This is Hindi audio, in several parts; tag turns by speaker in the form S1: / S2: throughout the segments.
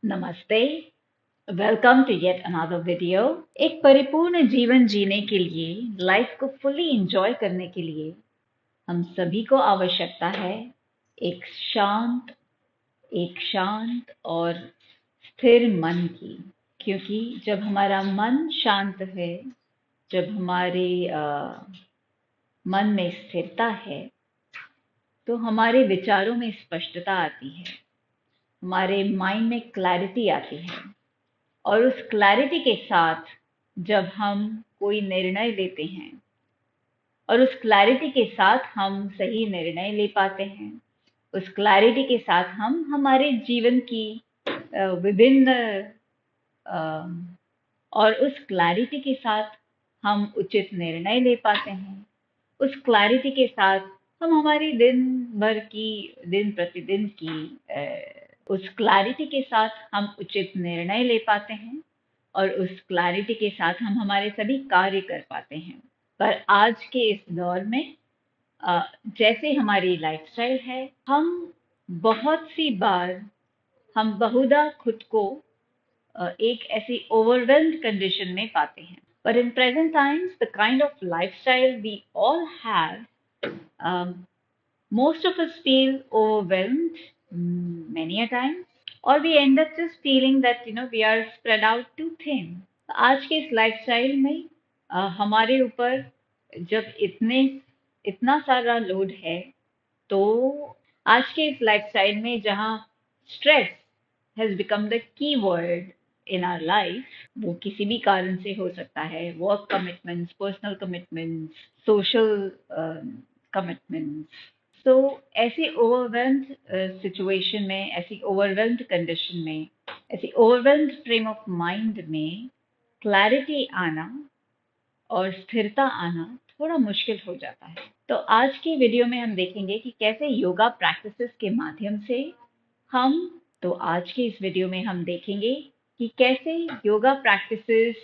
S1: नमस्ते। Welcome to yet another video. एक परिपूर्ण जीवन जीने के लिए, लाइफ को फुली एंजॉय करने के लिए हम सभी को आवश्यकता है एक शांत और स्थिर मन की। क्योंकि जब हमारा मन शांत है, जब हमारे मन में स्थिरता है, तो हमारे विचारों में स्पष्टता आती है, हमारे माइंड में क्लैरिटी आती है। और उस क्लैरिटी के साथ जब हम कोई निर्णय लेते हैं और उस क्लैरिटी के साथ हम सही निर्णय ले पाते हैं, उस क्लैरिटी के साथ हम हमारे जीवन की विभिन्न और उस क्लैरिटी के साथ हम उचित निर्णय ले पाते हैं। उस क्लैरिटी के साथ हम हमारी दिन प्रतिदिन की उस क्लैरिटी के साथ हम उचित निर्णय ले पाते हैं और उस क्लैरिटी के साथ हम हमारे सभी कार्य कर पाते हैं। पर आज के इस दौर में जैसे हमारी लाइफस्टाइल है, हम बहुत सी बार हम बहुधा खुद को एक ऐसी ओवरवेल्म्ड कंडीशन में पाते हैं। But in present times, the kind of lifestyle we all have, most of us feel overwhelmed many a time, or we end up just feeling that we are spread out too thin. आज के इस लाइफस्टाइल में हमारे ऊपर जब इतना सारा लोड है, तो आज के इस लाइफस्टाइल में जहाँ stress has become the key word in our life, वो किसी भी कारण से हो सकता है। Work commitments, personal commitments, social commitments. तो ऐसी ओवरवेल्म्ड सिचुएशन में, ऐसी ओवरवेल्म्ड कंडीशन में, ऐसी ओवरवेल्म्ड फ्रेम ऑफ माइंड में क्लैरिटी आना और स्थिरता आना थोड़ा मुश्किल हो जाता है। तो आज की वीडियो में हम देखेंगे कि कैसे योगा प्रैक्टिसेस के माध्यम से आज के इस वीडियो में हम देखेंगे कि कैसे योगा प्रैक्टिसेस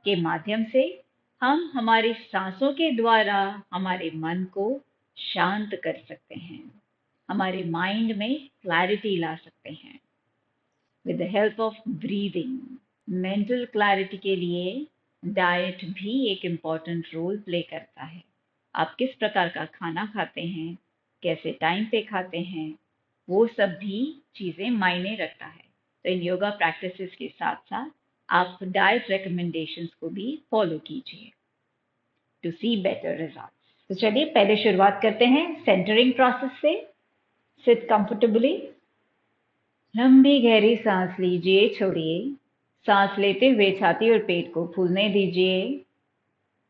S1: के माध्यम से हम हमारी सांसों के द्वारा हमारे मन को शांत कर सकते हैं, हमारे माइंड में क्लैरिटी ला सकते हैं with the help of breathing. Mental clarity के लिए डाइट भी एक इम्पॉर्टेंट रोल प्ले करता है। आप किस प्रकार का खाना खाते हैं, कैसे टाइम पे खाते हैं, वो सब भी चीज़ें मायने रखता है। तो इन योगा प्रैक्टिसेस के साथ साथ आप डाइट रिकमेंडेशंस को भी फॉलो कीजिए टू सी बेटर रिजल्ट्स। तो चलिए पहले शुरुआत करते हैं सेंटरिंग प्रोसेस से। सिट कंफर्टेबली, लंबी गहरी सांस लीजिए, छोड़िए। सांस लेते हुए छाती और पेट को फूलने दीजिए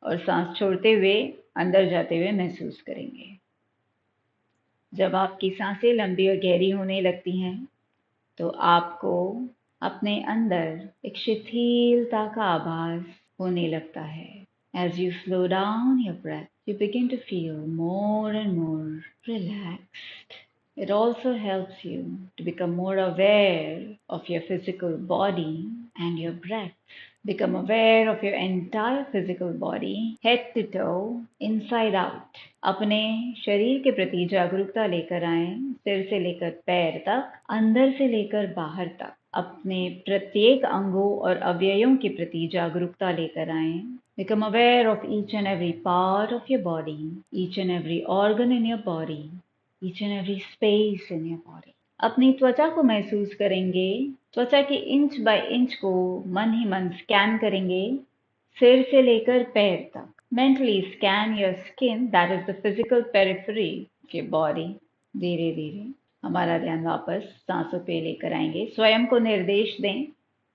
S1: और सांस छोड़ते हुए अंदर जाते हुए महसूस करेंगे। जब आपकी सांसें लंबी और गहरी होने लगती हैं, तो आपको अपने अंदर एक शिथिलता का आभास होने लगता है। As you slow down your breath, you begin to feel more and more relaxed. It also helps you to become more aware of your physical body and your breath. Become aware of your entire physical body, head to toe, inside out. अपने शरीर के प्रति जागरूकता लेकर आएं, सिर से लेकर पैर तक, अंदर से लेकर बाहर तक। अपने प्रत्येक अंगों और अवयवों के प्रति जागरूकता लेकर आएं। Become aware of each and every part of your body, each and every organ in your body, each and every space in your body. अपनी त्वचा को महसूस करेंगे। त्वचा के इंच बाय इंच को मन ही मन स्कैन करेंगे, सिर से लेकर पैर तक। Mentally scan your skin, that is the physical periphery of your body. धीरे धीरे हमारा ध्यान वापस सांसों पे लेकर आएंगे। स्वयं को निर्देश दें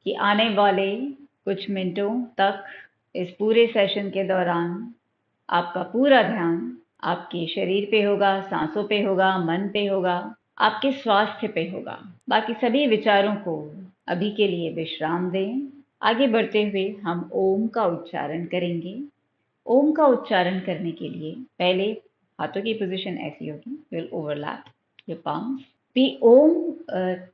S1: कि आने वाले कुछ मिनटों तक, इस पूरे सेशन के दौरान, आपका पूरा ध्यान आपके शरीर पे होगा, सांसों पे होगा, मन पे होगा, आपके स्वास्थ्य पे होगा। बाकी सभी विचारों को अभी के लिए विश्राम दें। आगे बढ़ते हुए हम ओम का उच्चारण करेंगे। ओम का उच्चारण करने के लिए पहले हाथों की पोजीशन ऐसी होगी, विल ओवरलैप योर पाम्स। भी ओम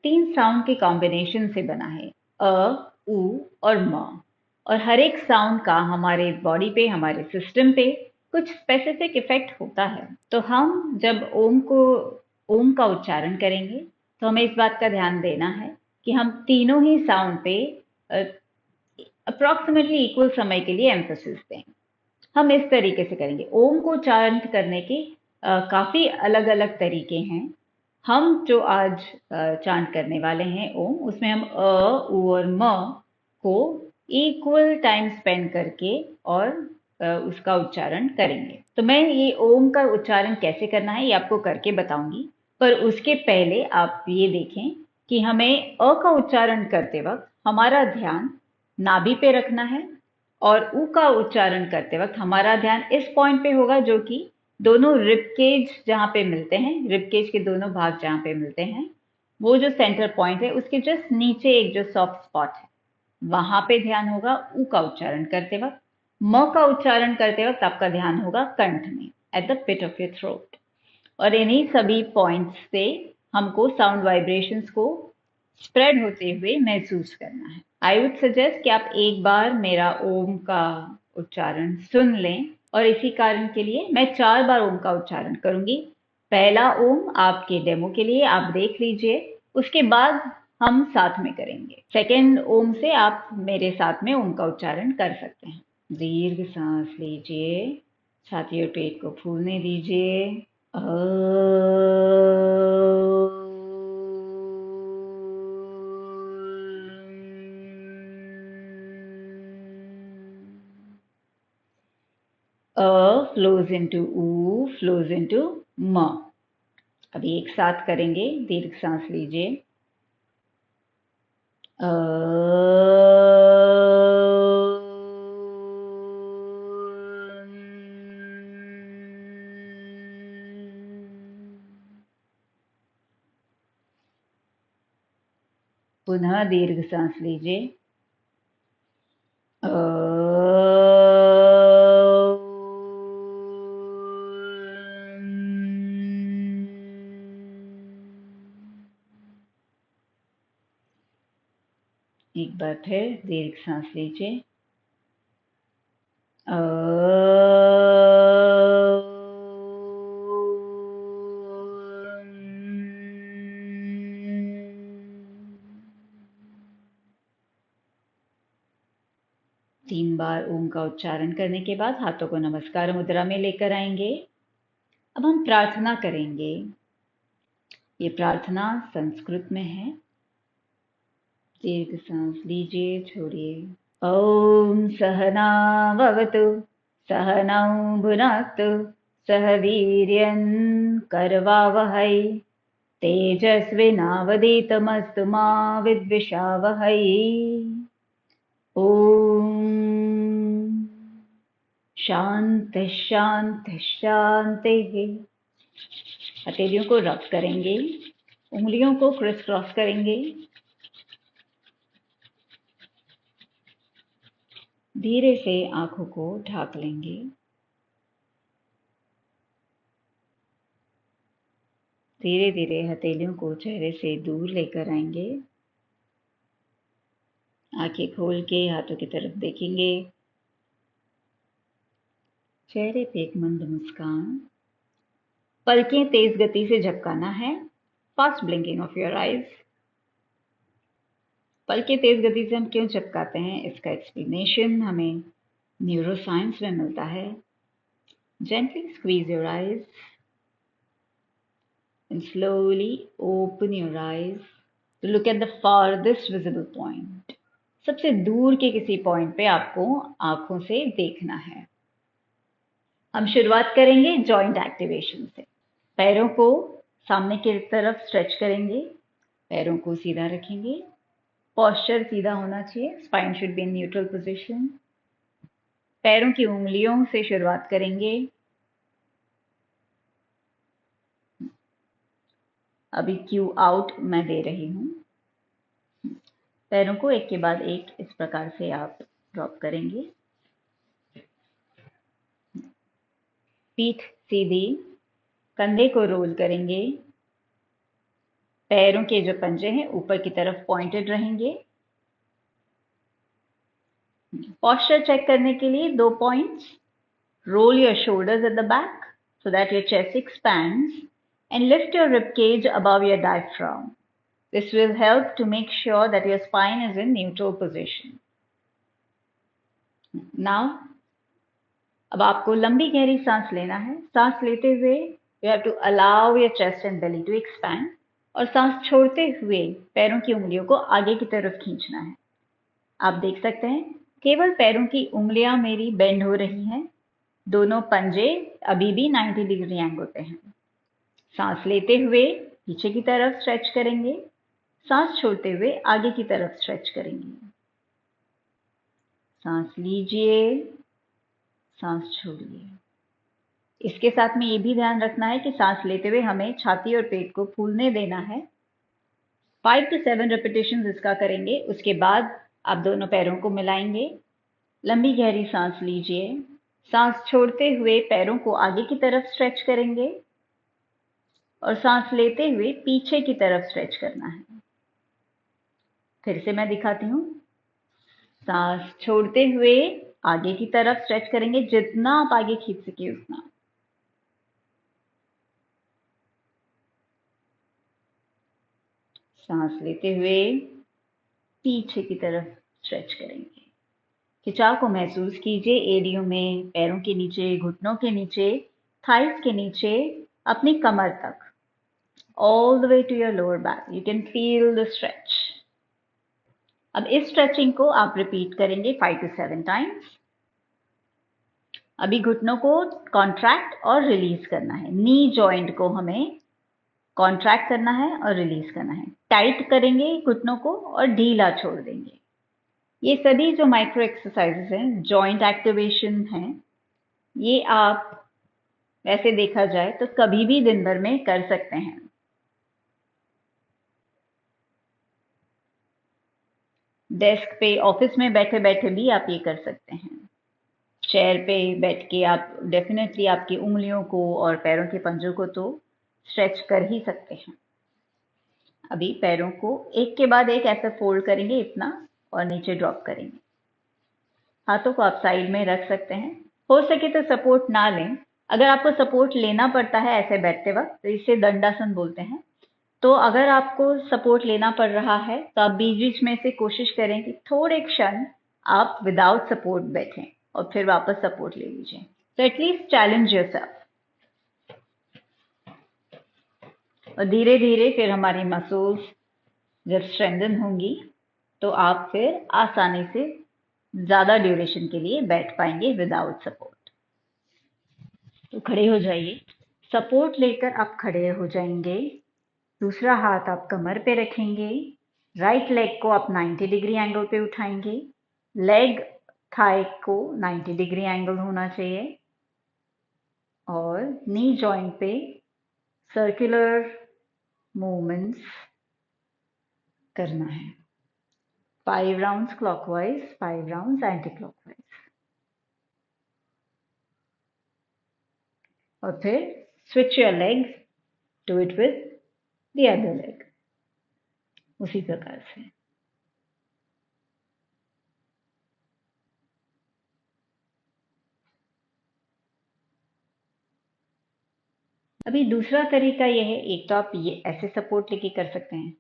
S1: 3 साउंड के कॉम्बिनेशन से बना है, अ, उ और म। और हर एक साउंड का हमारे बॉडी पे, हमारे सिस्टम पे कुछ स्पेसिफिक इफेक्ट होता है। तो हम जब ओम का उच्चारण करेंगे, तो हमें इस बात का ध्यान देना है कि हम तीनों ही साउंड पे अप्रॉक्सीमेटली इक्वल समय के लिए एम्फोसिस दें। हम इस तरीके से करेंगे। ओम को उच्चारण करने के काफी अलग अलग तरीके हैं। हम जो आज चांट करने वाले हैं ओम, उसमें हम उ और म को इक्वल टाइम स्पेंड करके और उसका उच्चारण करेंगे। तो मैं ये ओम का उच्चारण कैसे करना है ये आपको करके बताऊंगी, पर उसके पहले आप ये देखें कि हमें अ का उच्चारण करते वक्त हमारा ध्यान नाभि पे रखना है और उ का उच्चारण करते वक्त हमारा ध्यान इस पॉइंट पे होगा जो कि दोनों रिब केज जहाँ पे मिलते हैं, रिब केज के दोनों भाग जहाँ पे मिलते हैं, वो जो सेंटर पॉइंट है उसके जस्ट नीचे एक जो सॉफ्ट स्पॉट है वहां पे ध्यान होगा उ का उच्चारण करते वक्त। म का उच्चारण करते वक्त आपका ध्यान होगा कंठ में, at the pit of your throat. और इन्हीं सभी पॉइंट्स से हमको साउंड वाइब्रेशंस को स्प्रेड होते हुए महसूस करना है। आई वुड सजेस्ट कि आप एक बार मेरा ओम का उच्चारण सुन लें, और इसी कारण के लिए मैं 4 बार ओम का उच्चारण करूंगी। पहला ओम आपके डेमो के लिए आप देख लीजिए, उसके बाद हम साथ में करेंगे। सेकेंड ओम से आप मेरे साथ में ओम का उच्चारण कर सकते हैं। दीर्घ सांस लीजिए, छाती और पेट को फूलने दीजिए। फ्लोज इनटू ऊ, फ्लोज इनटू म। अभी एक साथ करेंगे। दीर्घ सांस लीजिए। पुनः दीर्घ सांस लीजिए। एक बार फिर दीर्घ सांस लीजिए। तीन बार ओम का उच्चारण करने के बाद हाथों को नमस्कार मुद्रा में लेकर आएंगे। अब हम प्रार्थना करेंगे। ये प्रार्थना संस्कृत में है। दीर्घ सांस लीजिए, छोड़िए। ओम सहना भवतु, सहनौ भुनक्तु, सह वीर्यं करवावहै, तेजस्विनावधीतमस्तु मा विद्विषावहै। ओम शांति शांति शांति। हथेलियों को रब करेंगे, उंगलियों को क्रिस क्रॉस करेंगे। धीरे से आंखों को ढक लेंगे। धीरे धीरे हथेलियों को चेहरे से दूर लेकर आएंगे। आंखें खोल के हाथों की तरफ देखेंगे। चेहरे पे एक मंद मुस्कान। पलकें तेज गति से झपकाना है। Fast blinking of your eyes. पलकें तेज गति से हम क्यों झपकाते हैं, इसका एक्सप्लेनेशन हमें न्यूरोसाइंस में मिलता है। Gently squeeze your eyes and slowly open your eyes to look at the farthest visible point. सबसे दूर के किसी पॉइंट पे आपको आंखों से देखना है। हम शुरुआत करेंगे जॉइंट एक्टिवेशन से। पैरों को सामने की तरफ स्ट्रेच करेंगे। पैरों को सीधा रखेंगे। पोस्चर सीधा होना चाहिए। Spine should be in neutral position. पैरों की उंगलियों से शुरुआत करेंगे। अभी क्यू आउट मैं दे रही हूँ। पैरों को एक के बाद एक इस प्रकार से आप ड्रॉप करेंगे। पीठ सीधी, कंधे को रोल करेंगे। पैरों के जो पंजे हैं ऊपर की तरफ पॉइंटेड रहेंगे। पोस्चर चेक करने के लिए 2 points. Roll your shoulders at the back so that your chest expands and lift your rib cage above your diaphragm. This will help to make sure that your spine is in neutral position. Now, अब आपको लंबी गहरी सांस लेना है। सांस लेते हुए you have to allow your chest and belly to expand, और सांस छोड़ते हुए पैरों की उंगलियों को आगे की तरफ खींचना है। आप देख सकते हैं केवल पैरों की उंगलियां मेरी बेंड हो रही हैं, दोनों पंजे अभी भी 90 डिग्री एंगल पे हैं। सांस लेते हुए पीछे की तरफ स्ट्रेच करेंगे, सांस छोड़ते हुए आगे की तरफ स्ट्रेच करेंगे। सांस लीजिए, सांस छोड़िए। इसके साथ में ये भी ध्यान रखना है कि सांस लेते हुए हमें छाती और पेट को फूलने देना है। 5 to 7 रेपिटेशंस इसका करेंगे। उसके बाद आप दोनों पैरों को मिलाएंगे, लंबी गहरी सांस लीजिए, सांस छोड़ते हुए पैरों को आगे की तरफ स्ट्रेच करेंगे और सांस लेते हुए पीछे की तरफ स्ट्रेच करना है। फिर से मैं दिखाती हूँ। सांस छोड़ते हुए आगे की तरफ स्ट्रेच करेंगे, जितना आप आगे खींच सके उतना। सांस लेते हुए पीछे की तरफ स्ट्रेच करेंगे। खिंचाव को महसूस कीजिए एड़ियों में, पैरों के नीचे, घुटनों के नीचे, थाइस के नीचे, अपनी कमर तक, all the way to your lower back. You can feel the stretch. अब इस स्ट्रेचिंग को आप रिपीट करेंगे 5 to 7 टाइम्स। अभी घुटनों को कॉन्ट्रैक्ट और रिलीज करना है। नी जॉइंट को हमें कॉन्ट्रैक्ट करना है और रिलीज करना है। टाइट करेंगे घुटनों को और ढीला छोड़ देंगे। ये सभी जो माइक्रो एक्सरसाइजेस हैं, जॉइंट एक्टिवेशन हैं, ये आप वैसे देखा जाए तो कभी भी दिन भर में कर सकते हैं। डेस्क पे, ऑफिस में बैठे बैठे भी आप ये कर सकते हैं। चेयर पे बैठ के आप डेफिनेटली आपकी उंगलियों को और पैरों के पंजों को तो स्ट्रेच कर ही सकते हैं। अभी पैरों को एक के बाद एक ऐसे फोल्ड करेंगे इतना और नीचे ड्रॉप करेंगे। हाथों को आप साइड में रख सकते हैं। हो सके तो सपोर्ट ना लें। अगर आपको सपोर्ट लेना पड़ता है ऐसे बैठते वक्त तो इसे दंडासन बोलते हैं। तो अगर आपको सपोर्ट लेना पड़ रहा है तो आप बीच बीच में से कोशिश करें कि थोड़े क्षण आप विदाउट सपोर्ट बैठें और फिर वापस सपोर्ट ले लीजिए। तो एटलीस्ट चैलेंज योरसेल्फ। और धीरे धीरे फिर हमारी मसल्स जब स्ट्रेंथन होंगी तो आप फिर आसानी से ज्यादा ड्यूरेशन के लिए बैठ पाएंगे विदाउट सपोर्ट। तो खड़े हो जाइए। सपोर्ट लेकर आप खड़े हो जाएंगे। दूसरा हाथ आप कमर पे रखेंगे। राइट लेग को आप 90 डिग्री एंगल पे उठाएंगे। लेग थाई को 90 डिग्री एंगल होना चाहिए और नी जॉइंट पे सर्कुलर मूवमेंट्स करना है। 5 rounds clockwise, 5 rounds anti clockwise. और फिर switch your legs, do it with the other leg, उसी प्रकार से। अभी दूसरा तरीका यह है, एक तो आप ये ऐसे सपोर्ट लेके कर सकते हैं।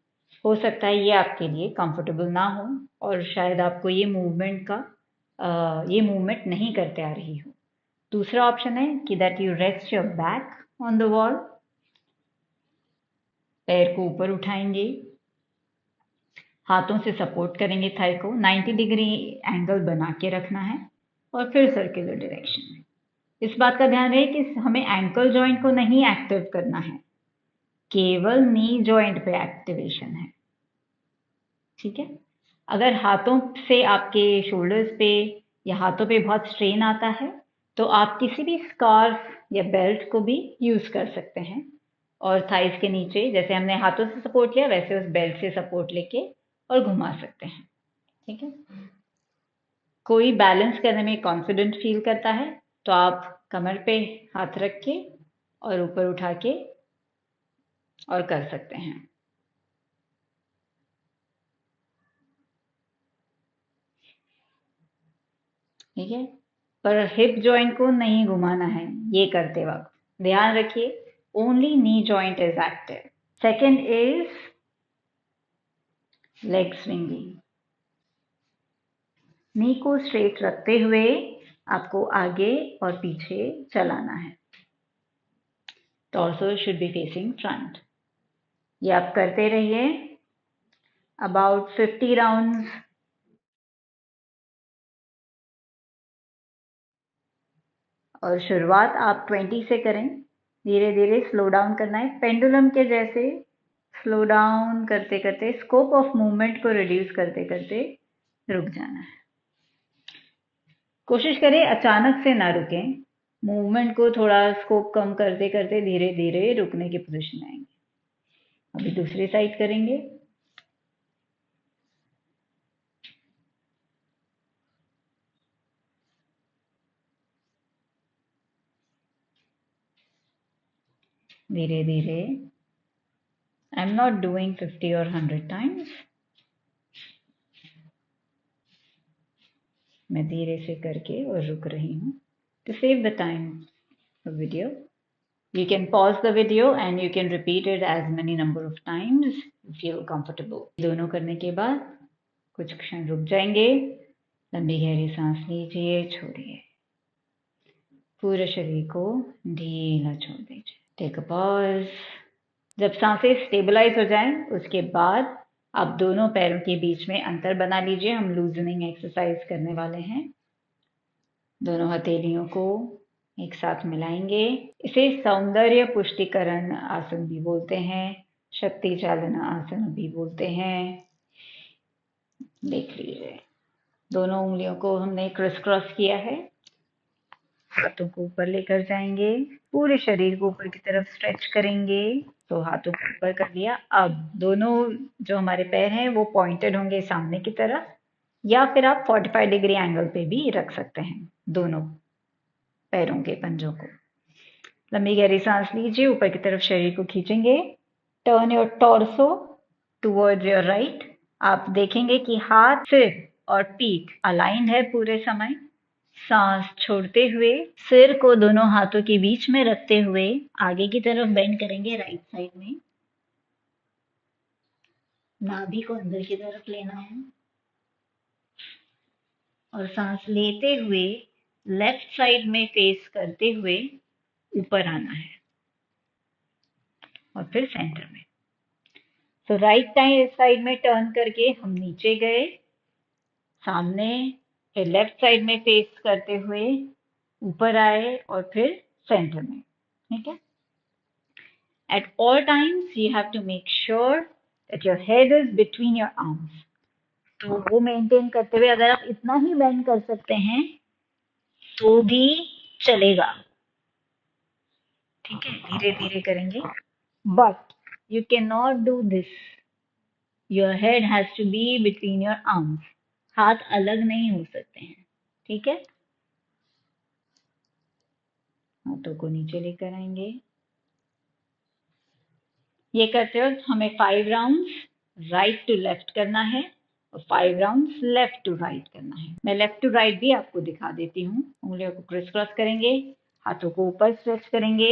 S1: हो सकता है ये आपके लिए कंफर्टेबल ना हो और शायद आपको ये मूवमेंट नहीं करते आ रही हो। दूसरा ऑप्शन है कि that you rest your back on the wall. पैर को ऊपर उठाएंगे, हाथों से सपोर्ट करेंगे थाई को, 90 डिग्री एंगल बना के रखना है और फिर सर्कुलर डायरेक्शन में। इस बात का ध्यान रहे कि हमें एंकल जॉइंट को नहीं एक्टिव करना है, केवल नी जॉइंट पे एक्टिवेशन है। ठीक है। अगर हाथों से आपके शोल्डर्स पे या हाथों पे बहुत स्ट्रेन आता है तो आप किसी भी स्कार्फ या बेल्ट को भी यूज कर सकते हैं और थाइस के नीचे जैसे हमने हाथों से सपोर्ट लिया वैसे उस बेल्ट से सपोर्ट लेके और घुमा सकते हैं। ठीक है। कोई बैलेंस करने में कॉन्फिडेंट फील करता है तो आप कमर पे हाथ रख के और ऊपर उठा के और कर सकते हैं। ठीक है। पर हिप जॉइंट को नहीं घुमाना है ये करते वक्त, ध्यान रखिए। Only knee joint is active. Second is leg swinging. Knee को स्ट्रेट रखते हुए आपको आगे और पीछे चलाना है। Torso should be facing front. ये आप करते रहिए अबाउट 50 राउंड्स। और शुरुआत आप 20 से करें, धीरे धीरे स्लो डाउन करना है, पेंडुलम के जैसे स्लो डाउन करते करते, स्कोप ऑफ मूवमेंट को रिड्यूस करते करते रुक जाना है। कोशिश करें अचानक से ना रुकें, मूवमेंट को थोड़ा स्कोप कम करते करते धीरे धीरे रुकने की पोजीशन में आएंगे। अभी दूसरी साइड करेंगे। धीरे धीरे। आई एम नॉट डूइंग 50 और 100 टाइम्स। मैं धीरे से करके और रुक रही हूँ। To save the time of video, you can pause the video and you can repeat it as many number of times you feel comfortable. दोनों करने के बाद कुछ क्षण रुक जाएंगे, लंबी गहरी सांस लीजिए, छोड़िए, पूरे शरीर को ढीला छोड़ दीजिए। Take a pause. जब सांसें स्टेबलाइज हो जाएं, उसके बाद आप दोनों पैरों के बीच में अंतर बना लीजिए। हम लूजनिंग एक्सरसाइज करने वाले हैं। दोनों हथेलियों को एक साथ मिलाएंगे। इसे सौंदर्य पुष्टिकरण आसन भी बोलते हैं, शक्ति चालना आसन भी बोलते हैं। देख लीजिए, दोनों उंगलियों को हमने क्रॉस क्रॉस किया है। हाथों को ऊपर लेकर जाएंगे, पूरे शरीर को ऊपर की तरफ स्ट्रेच करेंगे। तो हाथों को ऊपर कर लिया। अब दोनों जो हमारे पैर हैं वो पॉइंटेड होंगे सामने की तरफ, या फिर आप 45 डिग्री एंगल पे भी रख सकते हैं दोनों पैरों के पंजों को। लंबी गहरी सांस लीजिए, ऊपर की तरफ शरीर को खींचेंगे। Turn your torso towards your right. आप देखेंगे कि हाथ, सिर और पीठ अलाइंड है पूरे समय। सांस छोड़ते हुए सिर को दोनों हाथों के बीच में रखते हुए आगे की तरफ बेंड करेंगे राइट साइड में। नाभि को अंदर की तरफ लेना है और सांस लेते हुए लेफ्ट साइड में फेस करते हुए ऊपर आना है और फिर सेंटर में। तो राइट साइड में टर्न करके हम नीचे गए, सामने, फिर लेफ्ट साइड में फेस करते हुए ऊपर आए और फिर सेंटर में। ठीक है। At all times you have to make sure that your head is between your arms. तो वो मेंटेन करते हुए अगर आप इतना ही बेंड कर सकते हैं तो भी चलेगा। ठीक है, धीरे धीरे करेंगे। But you can not do this. Your head has to be between your arms. हाथ अलग नहीं हो सकते हैं। ठीक है। हाथों को नीचे लेकर आएंगे। ये करते वक्त हमें 5 राउंड्स राइट टू लेफ्ट करना है और 5 राउंड्स लेफ्ट टू राइट करना है। मैं लेफ्ट टू राइट भी आपको दिखा देती हूँ। उंगलियों को क्रिस क्रॉस करेंगे, हाथों को ऊपर स्ट्रेच करेंगे,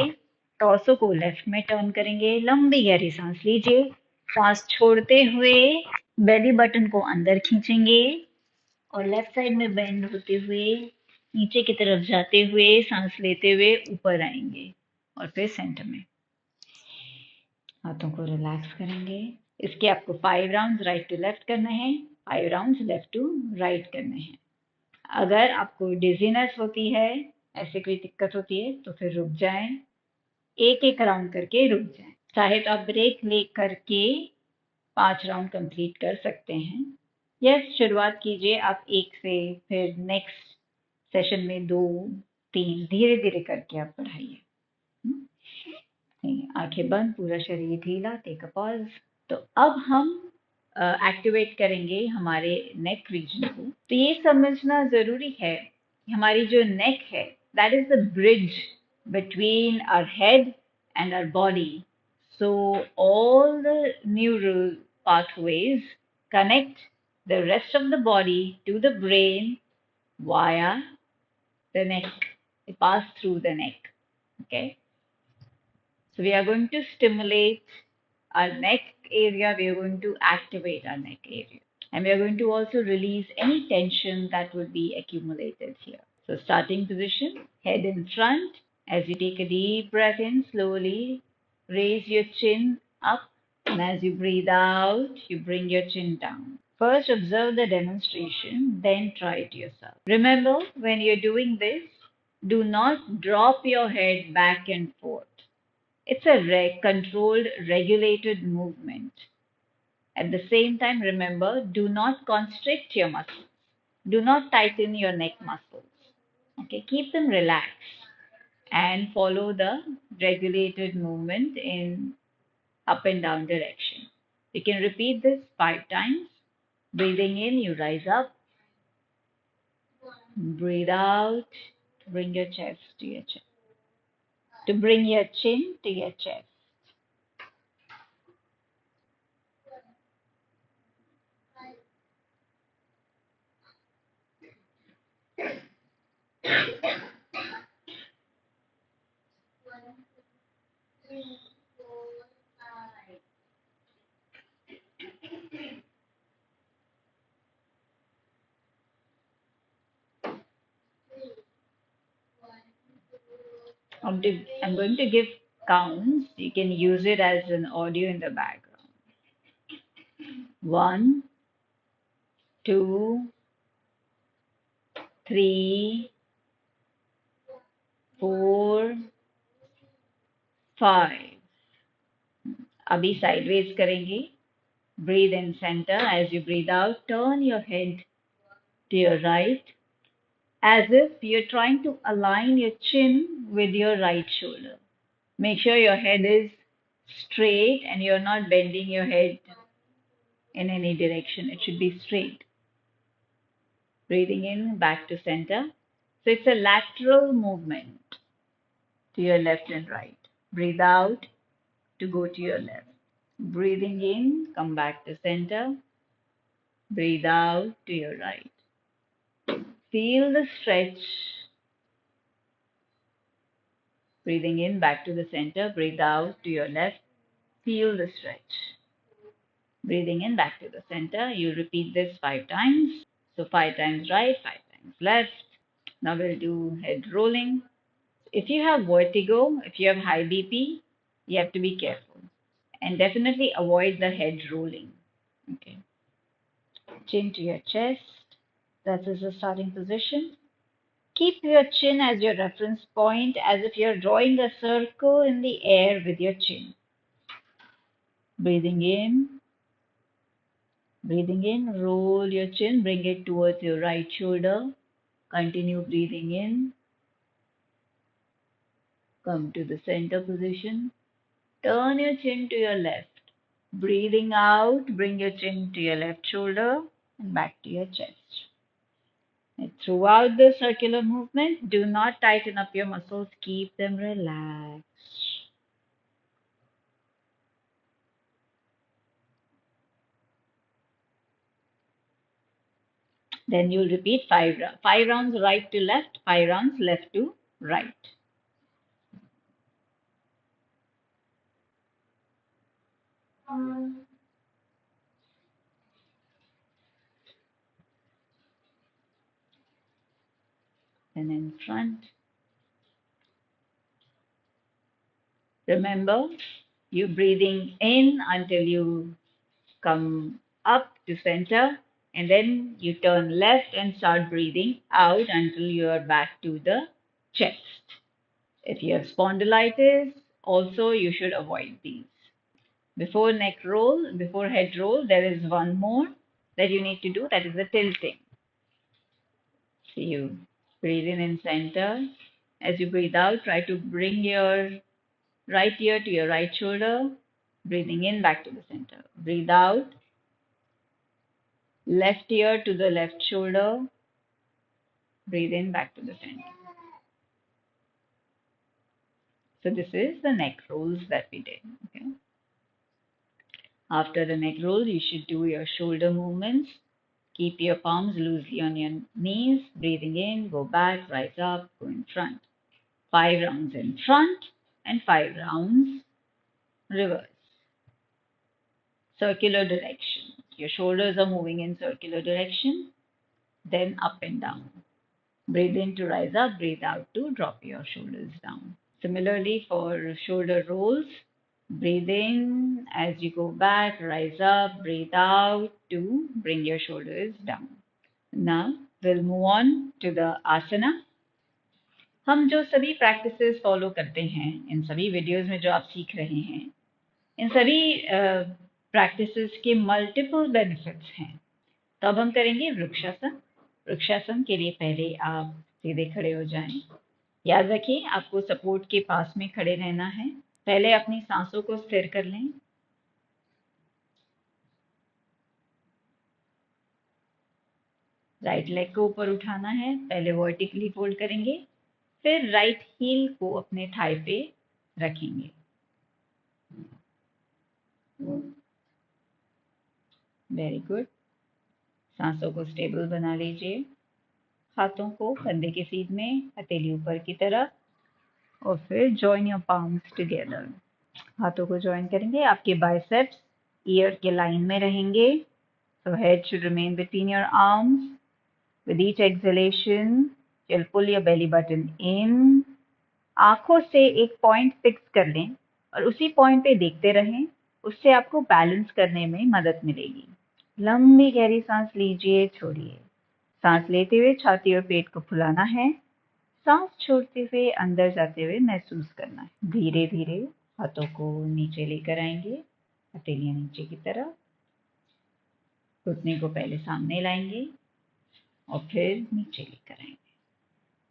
S1: टॉर्सो को लेफ्ट में टर्न करेंगे। लंबी गहरी सांस लीजिए, सांस छोड़ते हुए बेली बटन को अंदर खींचेंगे और लेफ्ट साइड में बेंड होते हुए नीचे की तरफ जाते हुए सांस लेते हुए ऊपर आएंगे और फिर सेंटर में। हाथों को रिलैक्स करेंगे। इसके आपको 5 राउंड्स राइट टू लेफ्ट करने हैं, 5 राउंड्स लेफ्ट टू राइट करने हैं। अगर आपको डिजीनेस होती है, ऐसे कोई दिक्कत होती है, तो फिर रुक जाएं, एक एक राउंड करके रुक जाएं। चाहे तो आप ब्रेक ले करके 5 राउंड कंप्लीट कर सकते हैं। यस, शुरुआत कीजिए आप 1 से, फिर नेक्स्ट सेशन में 2, 3, धीरे धीरे करके आप बढ़ाइए। आंखें बंद, पूरा शरीर ढीला। Take a pause. तो अब हम एक्टिवेट करेंगे हमारे नेक रीजन को। तो ये समझना जरूरी है, हमारी जो नेक है that is the bridge between our head and our body. So all the neural pathways connect the rest of the body to the brain via the neck. They pass through the neck. Okay. So we are going to stimulate our neck area, we are going to activate our neck area. And we are going to also release any tension that would be accumulated here. So, starting position, head in front. As you take a deep breath in, slowly raise your chin up. And as you breathe out, you bring your chin down. First, observe the demonstration, then try it yourself. Remember, when you're doing this, do not drop your head back and forth. It's a controlled, regulated movement. At the same time, remember, do not constrict your muscles. Do not tighten your neck muscles. Okay, keep them relaxed and follow the regulated movement in up and down direction. You can repeat this 5 times. Breathing in, you rise up. Breathe out to bring your chest to your chest. To bring your chin to your chest. I'm going to give counts. You can use it as an audio in the background. 1, 2, 3, 4, 5. अभी sideways करेंगे. Breathe in center. As you breathe out, turn your head to your right as if you're trying to align your chin with your right shoulder. Make sure your head is straight and you're not bending your head in any direction. It should be straight. Breathing in, back to center. So it's a lateral movement to your left and right. Breathe out to go to your left. Breathing in, come back to center. Breathe out to your right. Feel the stretch. Breathing in, back to the center. Breathe out to your left. Feel the stretch. Breathing in, back to the center. You repeat this 5 times. So 5 times right, 5 times left. Now we'll do head rolling. If you have vertigo, if you have high BP, you have to be careful and definitely avoid the head rolling. Okay. Chin to your chest. That is the starting position. Keep your chin as your reference point as if you're drawing a circle in the air with your chin. Breathing in. Breathing in, roll your chin, bring it towards your right shoulder. Continue breathing in. Come to the center position. Turn your chin to your left. Breathing out, bring your chin to your left shoulder and back to your chest. And throughout the circular movement, do not tighten up your muscles, keep them relaxed. Then you'll repeat 5 rounds right to left, 5 rounds left to right. And in front. Remember, you breathing in until you come up to center, and then you turn left and start breathing out until you are back to the chest. If you have spondylitis, also you should avoid these. Before neck roll, before head roll, there is one more that you need to do, that is the tilting. So you breathe in center. As you breathe out, try to bring your right ear to your right shoulder. Breathing in, back to the center. Breathe out. Left ear to the left shoulder. Breathe in, back to the center. So this is the neck rolls that we did. Okay. After the neck roll, you should do your shoulder movements. Keep your palms loosely on your knees. Breathing in, go back, rise up, go in front. 5 rounds in front and 5 rounds reverse. circular direction. Your shoulders are moving in circular direction, then up and down. Breathe in to rise up, breathe out to drop your shoulders down. Similarly, for shoulder rolls, breathe in as you go back, rise up, breathe out to bring your shoulders down. Now, we'll move on to the asana. हम जो सभी प्रैक्टिसेस फॉलो करते हैं, इन सभी वीडियोस में जो आप सीख रहे हैं, इन सभी प्रैक्टिसेस के मल्टीपल बेनिफिट्स हैं। तो अब हम करेंगे वृक्षासन। वृक्षासन के लिए पहले आप सीधे खड़े हो जाएं। याद रखिए आपको सपोर्ट के पास में खड़े रहना है। पहले अपनी सांसों को स्थिर कर लें। राइट लेग को ऊपर उठाना है। पहले वर्टिकली फोल्ड करेंगे, फिर राइट हील को अपने थाई पे रखेंगे। Very good. सांसों को स्टेबल बना लीजिए। हाथों को कंधे के सीध में, हथेली ऊपर की तरफ, और फिर जॉइन योर पाम्स टुगेदर। हाथों को जॉइन करेंगे। आपके बाइसेप्स ईयर के लाइन में रहेंगे। So head should remain between your arms. With each exhalation, you'll pull your belly button in. आंखों से एक पॉइंट फिक्स कर लें और उसी पॉइंट पे देखते रहें। उससे आपको बैलेंस करने में मदद मिलेगी। लंबी गहरी सांस लीजिए, छोड़िए। सांस लेते हुए छाती और पेट को फुलाना है। सांस छोड़ते हुए अंदर जाते हुए महसूस करना है। धीरे धीरे हाथों को नीचे लेकर आएंगे, हथेलियां नीचे की तरफ। घुटने को पहले सामने लाएंगे और फिर नीचे लेकर आएंगे।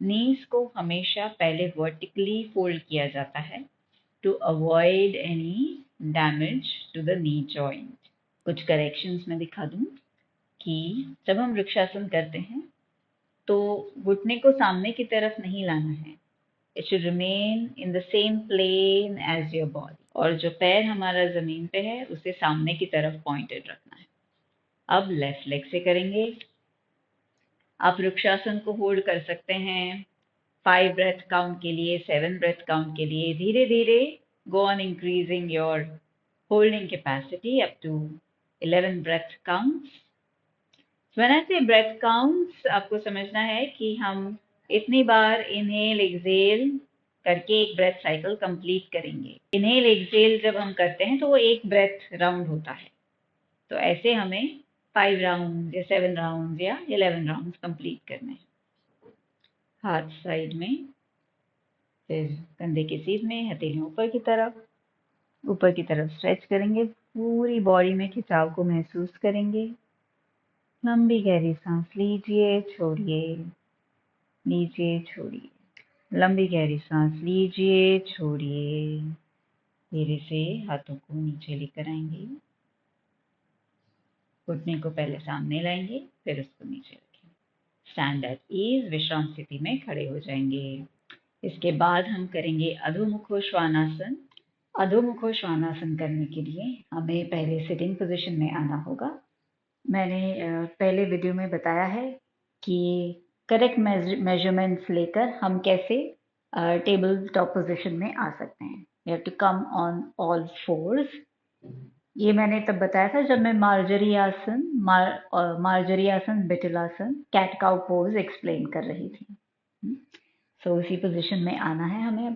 S1: नीज को हमेशा पहले वर्टिकली फोल्ड किया जाता है to avoid any damage to the knee joint. कुछ करेक्शंस में दिखा दूं कि जब हम वृक्षासन करते हैं तो घुटने को सामने की तरफ नहीं लाना है। It should remain in the same plane as your body. और जो पैर हमारा जमीन पे है उसे सामने की तरफ पॉइंटेड रखना है। अब लेफ्ट लेग से करेंगे। आप वृक्षासन को होल्ड कर सकते हैं 5 ब्रेथ काउंट के लिए, 7 ब्रेथ काउंट के लिए। धीरे धीरे go on increasing your holding capacity up to 11 breath counts. When I say breath counts, आपको समझना है कि हम इतनी बार इनहेल एक्सेल करके एक ब्रेथ साइकिल कंप्लीट करेंगे। इनहेल एक्सेल जब हम करते हैं तो वो एक ब्रेथ राउंड होता है। तो ऐसे हमें 5 राउंड या 7 राउंड या 11 राउंड कंप्लीट करने हैं। हाथ साइड में, फिर कंधे के सीध में, हथेलियां ऊपर की तरफ स्ट्रेच करेंगे। पूरी बॉडी में खिंचाव को महसूस करेंगे। लंबी गहरी सांस लीजिए, छोड़िए, लीजिए, छोड़िए। लंबी गहरी सांस लीजिए, छोड़िए। धीरे से हाथों को नीचे लेकर आएंगे। घुटने को पहले सामने लाएंगे, फिर उसको नीचे रखेंगे। स्टैंड एट ईज, विश्राम स्थिति में खड़े हो जाएंगे। इसके बाद हम करेंगे अधोमुखो श्वानासन। अधोमुखो श्वानासन करने के लिए हमें पहले सिटिंग पोजीशन में आना होगा। मैंने पहले वीडियो में बताया है कि करेक्ट मेजरमेंट्स लेकर हम कैसे टेबल टॉप पोजीशन में आ सकते हैं। You have to come on all fours. ये मैंने तब बताया था जब मैं मार्जरी आसन, बिटलासन, कैट काउ पोज एक्सप्लेन कर रही थी। सो उसी पोजीशन में आना है हमें।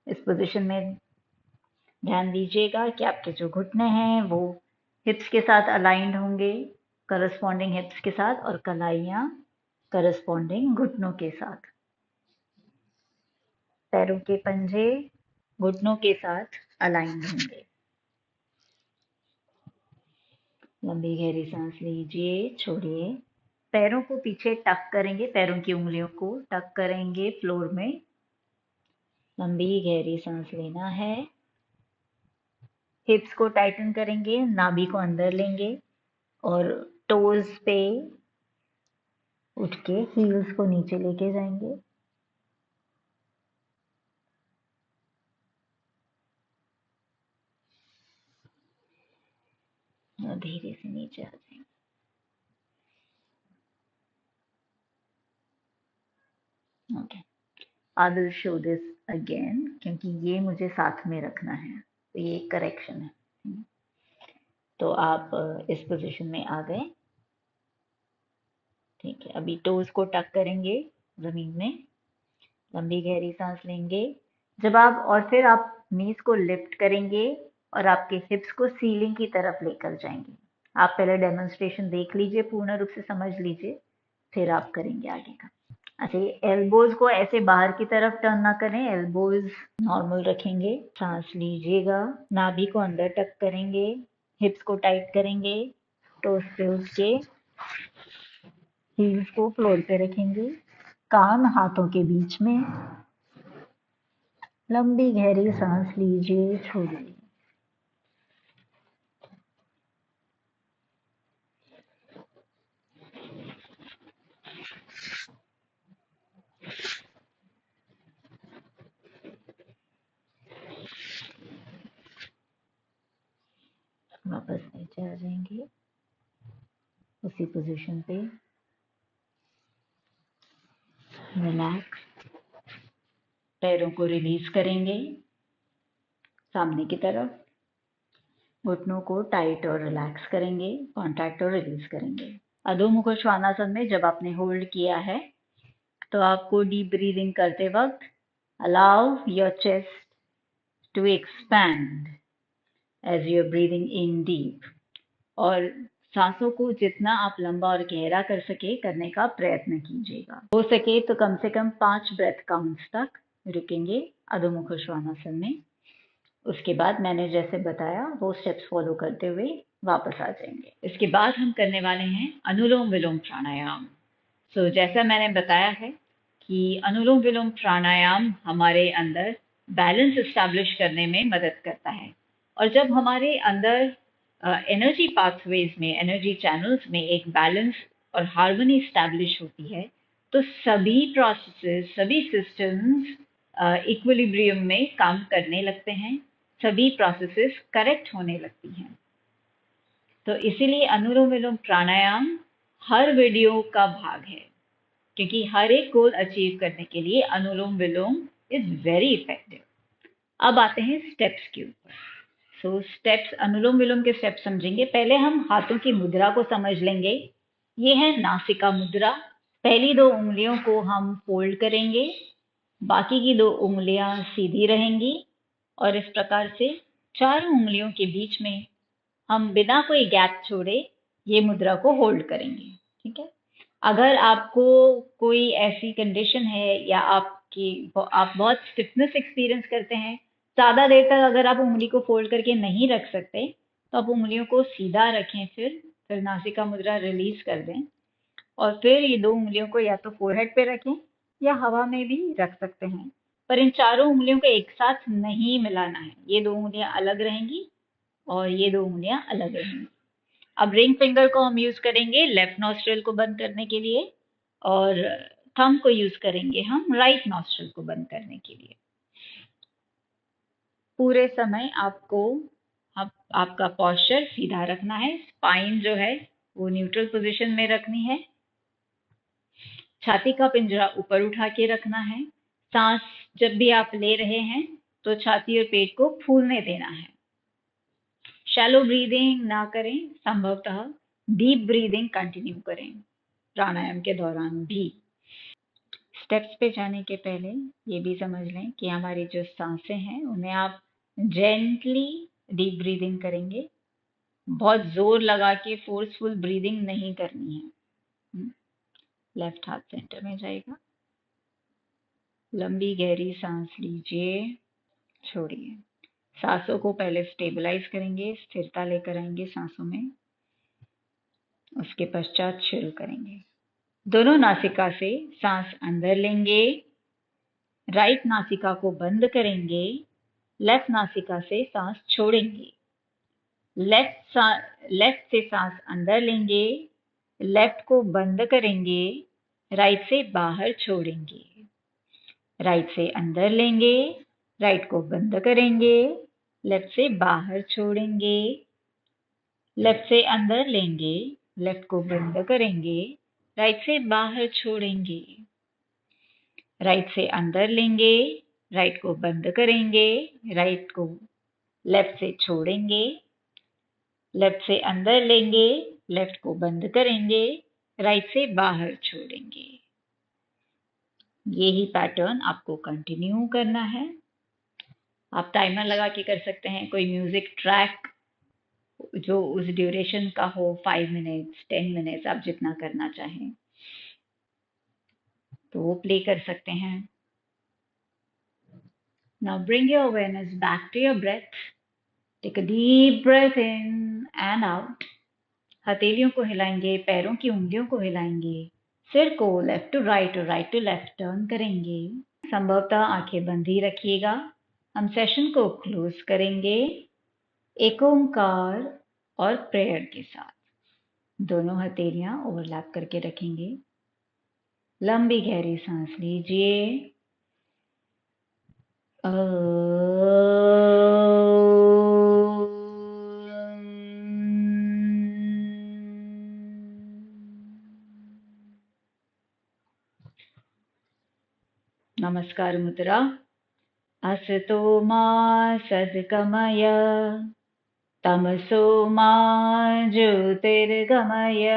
S1: इस पोजीशन में ध्यान दीजिएगा कि आपके जो घुटने हैं वो हिप्स के साथ अलाइंड होंगे, करस्पॉन्डिंग हिप्स के साथ, और कलाइयाँ करस्पॉन्डिंग घुटनों के साथ। पैरों के पंजे घुटनों के साथ अलाइंड होंगे। लंबी गहरी सांस लीजिए, छोड़िए। पैरों को पीछे टक करेंगे, पैरों की उंगलियों को टक करेंगे फ्लोर में। लंबी गहरी सांस लेना है। हिप्स को टाइटन करेंगे, नाभि को अंदर लेंगे और टोज पे उठ के हील्स को नीचे लेके जाएंगे। और धीरे से नीचे आ जाएंगे। Okay, I will show this again, क्योंकि ये मुझे साथ में रखना है, तो ये करेक्शन है। तो आप इस पोजीशन में आ गए। ठीक है, अभी टोज को टक करेंगे जमीन में, लंबी गहरी सांस लेंगे। जब आप और फिर आप नीज को लिफ्ट करेंगे और आपके हिप्स को सीलिंग की तरफ लेकर जाएंगे। आप पहले डेमोन्स्ट्रेशन देख लीजिए, पूर्ण रूप से समझ लीजिए, फिर आप करेंगे आगे का। अच्छा, ये एल्बोज को ऐसे बाहर की तरफ टर्न ना करें, एल्बोज नॉर्मल रखेंगे। सांस लीजिएगा, नाभि को अंदर टक करेंगे, हिप्स को टाइट करेंगे, टोस पे उसके, हील्स को फ्लोर पे रखेंगे, कान हाथों के बीच में। लंबी गहरी सांस लीजिए, छोड़िए। वापस नीचे आ जाएंगे उसी पोजीशन पे, रिलैक्स। पैरों को रिलीज करेंगे सामने की तरफ, घुटनों को टाइट और रिलैक्स करेंगे, कॉन्ट्रैक्ट और रिलीज करेंगे। अधोमुख श्वानासन में जब आपने होल्ड किया है तो आपको डीप ब्रीदिंग करते वक्त allow your chest to expand as you are breathing in deep, और सांसों को जितना आप लंबा और गहरा कर सके करने का प्रयत्न कीजिएगा। हो सके तो कम से कम 5 ब्रेथ काउंट्स तक रुकेंगे अधोमुख श्वानासन में। उसके बाद मैंने जैसे बताया वो स्टेप्स फॉलो करते हुए वापस आ जाएंगे। इसके बाद हम करने वाले हैं अनुलोम विलोम प्राणायाम। जैसा मैंने बताया है कि अनुलोम विलोम प्राणायाम हमारे अंदर बैलेंस एस्टैब्लिश करने में मदद करता है, और जब हमारे अंदर एनर्जी पाथवेज में, एनर्जी चैनल्स में एक बैलेंस और हार्मनी एस्टैब्लिश होती है, तो सभी प्रोसेसेस, सभी सिस्टम्स इक्विलिब्रियम में काम करने लगते हैं, सभी प्रोसेसेस करेक्ट होने लगती हैं। तो इसीलिए अनुलोम विलोम प्राणायाम हर वीडियो का भाग है, क्योंकि हर एक गोल अचीव करने के लिए अनुलोम विलोम इज वेरी इफेक्टिव। अब आते हैं स्टेप्स के ऊपर। स्टेप्स, अनुलोम विलोम के स्टेप्स समझेंगे। पहले हम हाथों की मुद्रा को समझ लेंगे। ये है नासिका मुद्रा। पहली 2 उंगलियों को हम फोल्ड करेंगे, बाकी की 2 उंगलियां सीधी रहेंगी, और इस प्रकार से 4 उंगलियों के बीच में हम बिना कोई गैप छोड़े ये मुद्रा को होल्ड करेंगे। ठीक है। अगर आपको कोई ऐसी कंडीशन है या आप बहुत स्टिफनेस एक्सपीरियंस करते हैं, ज़्यादा देर तक अगर आप उंगली को फोल्ड करके नहीं रख सकते, तो आप उंगलियों को सीधा रखें, फिर नासिका मुद्रा रिलीज कर दें, और फिर ये 2 उंगलियों को या तो फोरहेड पे रखें या हवा में भी रख सकते हैं, पर इन चारों उंगलियों को एक साथ नहीं मिलाना है। ये 2 उंगलियां अलग रहेंगी और ये 2 उंगलियां अलग रहेंगी। अब रिंग फिंगर को हम यूज करेंगे लेफ्ट नॉस्ट्रल को बंद करने के लिए, और थंब को यूज करेंगे हम राइट नॉस्ट्रल को बंद करने के लिए। पूरे समय आपको आपका पोस्चर सीधा रखना है, स्पाइन जो है वो न्यूट्रल पोजीशन में रखनी है, छाती का पिंजरा ऊपर उठा के रखना है। सांस जब भी आप ले रहे हैं तो छाती और पेट को फूलने देना है। शैलो ब्रीदिंग ना करें, संभवतः डीप ब्रीदिंग कंटिन्यू करें प्राणायाम के दौरान भी। स्टेप्स पे जाने के पहले ये भी समझ लें कि हमारी जो सांसें हैं उन्हें आप जेंटली डीप ब्रीदिंग करेंगे, बहुत जोर लगा के फोर्सफुल ब्रीदिंग नहीं करनी है। लेफ्ट हाथ सेंटर में जाएगा, लंबी गहरी सांस लीजिए, छोड़िए। सांसों को पहले स्टेबलाइज करेंगे, स्थिरता लेकर आएंगे सांसों में, उसके पश्चात शुरू करेंगे। दोनों नासिका से सांस अंदर लेंगे, राइट नासिका को बंद करेंगे, लेफ्ट नासिका से सांस छोड़ेंगे। लेफ्ट से सांस अंदर लेंगे, लेफ्ट को बंद करेंगे, राइट से बाहर छोड़ेंगे। राइट से अंदर लेंगे, राइट को बंद करेंगे, लेफ्ट से बाहर छोड़ेंगे। लेफ्ट से अंदर लेंगे, लेफ्ट को बंद करेंगे, राइट से बाहर छोड़ेंगे। राइट से अंदर लेंगे, राइट को बंद करेंगे, राइट को लेफ्ट से छोड़ेंगे, लेफ्ट से अंदर लेंगे, लेफ्ट को बंद करेंगे, राइट से बाहर छोड़ेंगे। यही पैटर्न आपको कंटिन्यू करना है। आप टाइमर लगा के कर सकते हैं, कोई म्यूजिक ट्रैक जो उस ड्यूरेशन का हो, 5 मिनट्स 10 मिनट्स, आप जितना करना चाहें तो वो प्ले कर सकते हैं। Now bring your awareness back to your breath. Take a deep breath in and out. हथेलियों को हिलाएंगे, पैरों की उंगलियों को हिलाएंगे, सिर को लेफ्ट टू राइट और राइट टू लेफ्ट टर्न करेंगे। संभवतः आंखें बंद ही रखिएगा। हम सेशन को क्लोज करेंगे एक ओंकार और प्रेयर के साथ। दोनों हथेलियां ओवरलैप करके रखेंगे। लंबी गहरी सांस लीजिए। नमस्कार मुद्रा। असतो मा सद्गमय तमसो मा ज्योतिर्गमय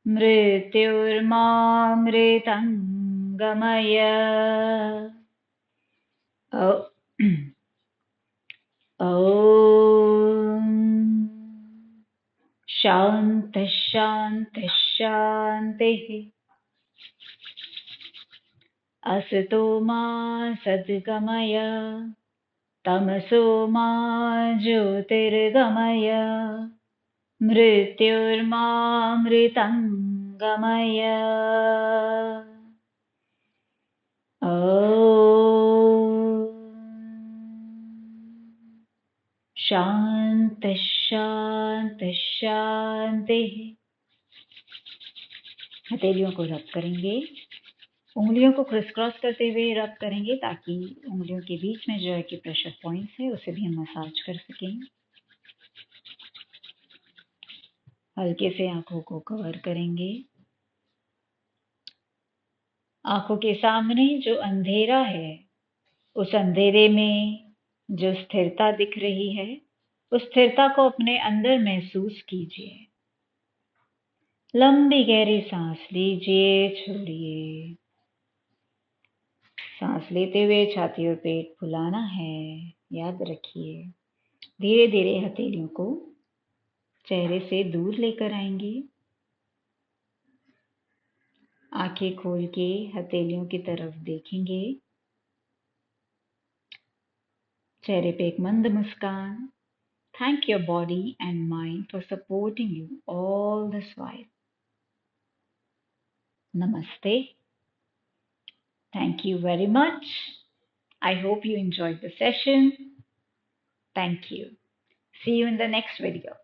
S1: मृत्युर्मामृतंगमय। ॐ शान्तिः शान्तिः शान्तिः। असतो मा सद्गमय तमसो मा ज्योतिर्गमय मृत्युर्मामृतंगमय। शांति शांति शांति। हथेलियों को रब करेंगे, उंगलियों को क्रिस क्रॉस करते हुए रब करेंगे ताकि उंगलियों के बीच में जो है कि प्रेशर पॉइंट्स है उसे भी हम मसाज कर सकें। हल्के से आंखों को कवर करेंगे। आंखों के सामने जो अंधेरा है, उस अंधेरे में जो स्थिरता दिख रही है, उस स्थिरता को अपने अंदर महसूस कीजिए। लंबी गहरी सांस लीजिए, छोड़िए। सांस लेते हुए छाती और पेट फुलाना है, याद रखिए। धीरे धीरे हथेलियों को चेहरे से दूर लेकर आएंगे। आंखें खोल के हथेलियों की तरफ देखेंगे। चेहरे पे एक मंद मुस्कान। Thank your body and mind for supporting you all this while. Namaste. Thank you very much. I hope you enjoyed the session. Thank you. See you in the next video.